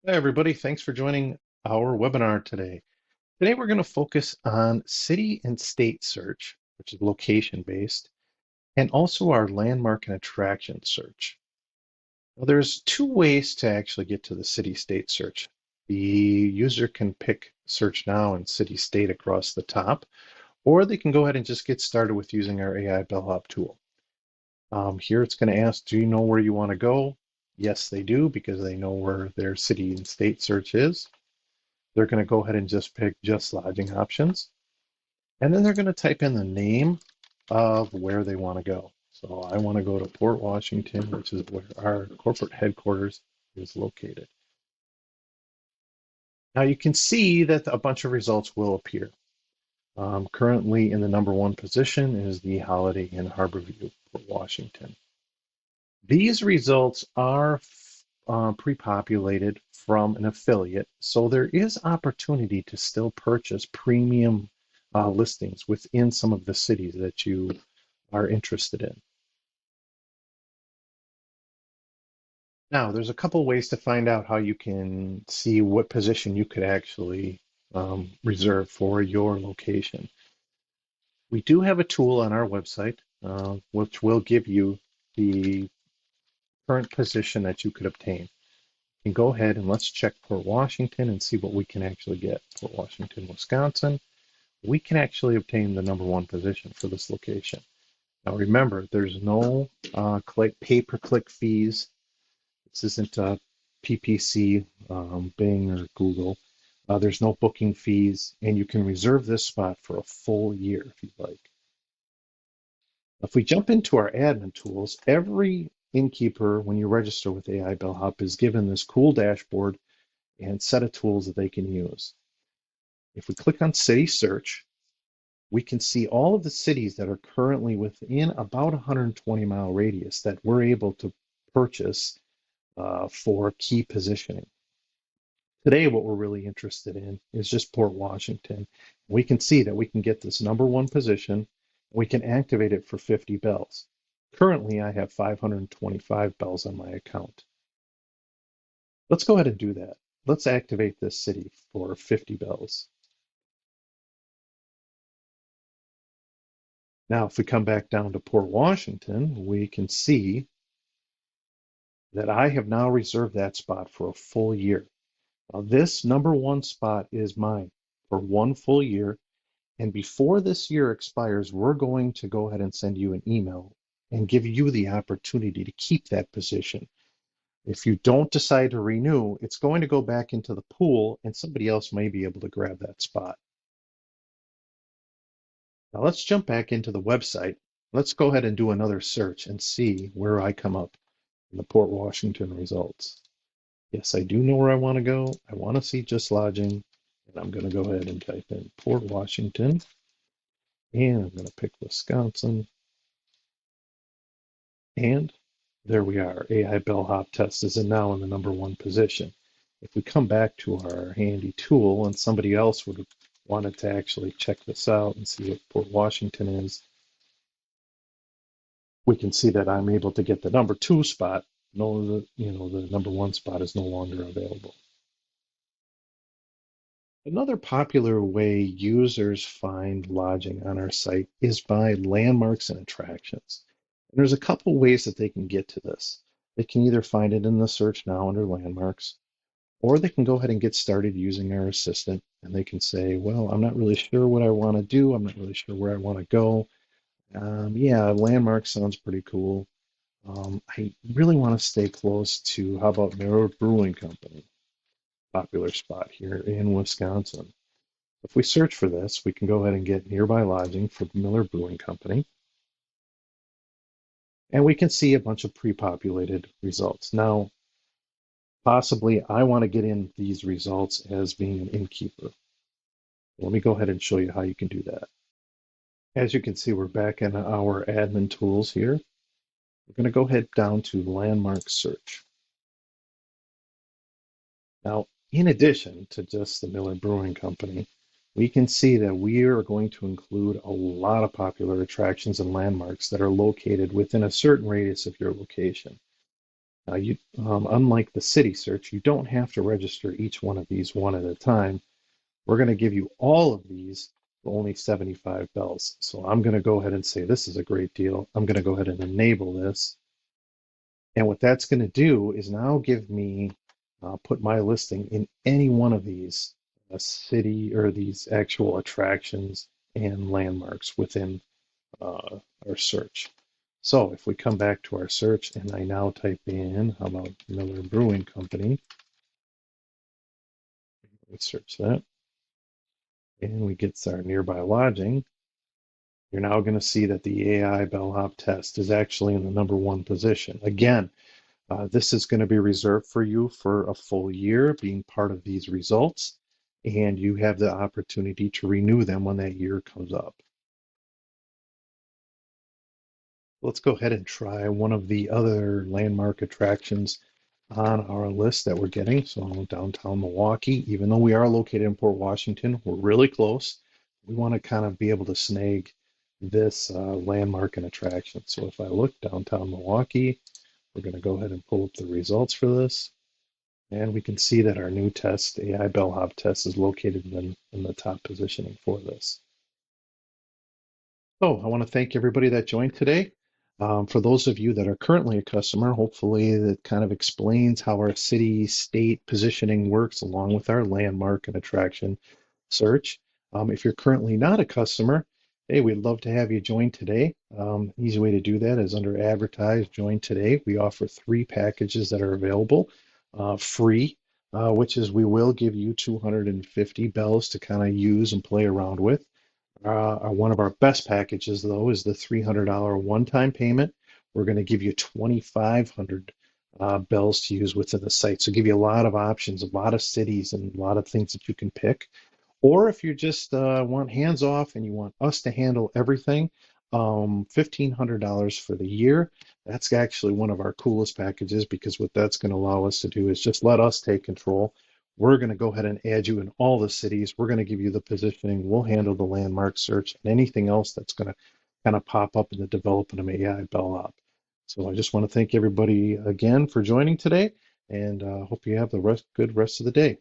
Hi, everybody. Thanks for joining our webinar today. Today, we're going to focus on city and state search, which is location based, and also our landmark and attraction search. Well, there's two ways to actually get to the city state search. The user can pick search now and city state across the top, or they can go ahead and just get started with using our AI bellhop tool. Here it's going to ask, do you know where you want to go? Yes, they do, because they know where their city and state search is. They're going to go ahead and just pick just lodging options. And then they're going to type in the name of where they want to go. So I want to go to Port Washington, which is where our corporate headquarters is located. Now you can see that a bunch of results will appear. Currently in the #1 position is the Holiday Inn Harborview, Port Washington. These results are pre-populated from an affiliate, so there is opportunity to still purchase premium listings within some of the cities that you are interested in. Now, there's a couple ways to find out how you can see what position you could actually reserve for your location. We do have a tool on our website, which will give you the current position that you could obtain. You can go ahead and let's check Port Washington and see what we can actually get. Port Washington, Wisconsin. We can actually obtain the #1 position for this location. Now remember, there's no pay-per-click fees. This isn't PPC, Bing, or Google. There's no booking fees, and you can reserve this spot for a full year if you'd like. If we jump into our admin tools, every innkeeper, when you register with AiBellHop, is given this cool dashboard and set of tools that they can use. If we click on City Search, we can see all of the cities that are currently within about 120-mile radius that we're able to purchase for key positioning. Today, what we're really interested in is just Port Washington. We can see that we can get this #1 position. We can activate it for 50 bells. Currently, I have 525 bells on my account. Let's go ahead and do that. Let's activate this city for 50 bells. Now, if we come back down to Port Washington, we can see that I have now reserved that spot for a full year. Now, this #1 spot is mine for one full year. And before this year expires, we're going to go ahead and send you an email and give you the opportunity to keep that position. If you don't decide to renew, it's going to go back into the pool and somebody else may be able to grab that spot. Now let's jump back into the website. Let's go ahead and do another search and see where I come up in the Port Washington results. Yes, I do know where I want to go. I want to see just lodging, and I'm going to go ahead and type in Port Washington, and I'm going to pick Wisconsin, and there we are. AiBellHop test is now in the #1 position. If we come back to our handy tool and somebody else would have wanted to actually check this out and see what Port Washington is, we can see that I'm able to get the #2 spot. No, the #1 spot is no longer available. Another popular way users find lodging on our site is by landmarks and attractions. And there's a couple ways that they can get to this. They can either find it in the search now under landmarks, or they can go ahead and get started using our assistant and they can say, well, I'm not really sure what I want to do. I'm not really sure where I want to go. Yeah, landmark sounds pretty cool. I really want to stay close to, how about Miller Brewing Company, popular spot here in Wisconsin. If we search for this, we can go ahead and get nearby lodging for Miller Brewing Company. And we can see a bunch of pre-populated results. Now, possibly I want to get in these results as being an innkeeper. Let me go ahead and show you how you can do that. As you can see, we're back in our admin tools here. We're going to go ahead down to landmark search. Now, in addition to just the Miller Brewing Company, we can see that we are going to include a lot of popular attractions and landmarks that are located within a certain radius of your location. Now, unlike the city search, you don't have to register each one of these one at a time. We're going to give you all of these for only 75 bells. So I'm going to go ahead and say this is a great deal. I'm going to go ahead and enable this. And what that's going to do is now give me, put my listing in any one of these city or these actual attractions and landmarks within our search. So if we come back to our search and I now type in, how about Miller Brewing Company, let's search that, and we get our nearby lodging, you're now going to see that the AI bellhop test is actually in the #1 position. Again, this is going to be reserved for you for a full year, being part of these results, and you have the opportunity to renew them when that year comes up. Let's go ahead and try one of the other landmark attractions on our list that we're getting. So downtown Milwaukee, even though we are located in Port Washington, we're really close. We want to kind of be able to snag this landmark and attraction. So if I look downtown Milwaukee, we're going to go ahead and pull up the results for this. And we can see that our new test, AI bellhop test, is located in the top positioning for this. Oh, I want to thank everybody that joined today. For those of you that are currently a customer, hopefully that kind of explains how our city state positioning works along with our landmark and attraction search. If you're currently not a customer, hey, we'd love to have you join today. Easy way to do that is under advertise, join today. We offer 3 packages that are available free, which is we will give you 250 bells to kind of use and play around with. One of our best packages, though, is the $300 one-time payment. We're going to give you 2,500 bells to use within the site. So give you a lot of options, a lot of cities, and a lot of things that you can pick. Or if you just want hands off and you want us to handle everything, $1,500 for the year. That's actually one of our coolest packages because what that's going to allow us to do is just let us take control. We're going to go ahead and add you in all the cities. We're going to give you the positioning. We'll handle the landmark search and anything else that's going to kind of pop up in the development of AI bellhop. So I just want to thank everybody again for joining today and hope you have the good rest of the day.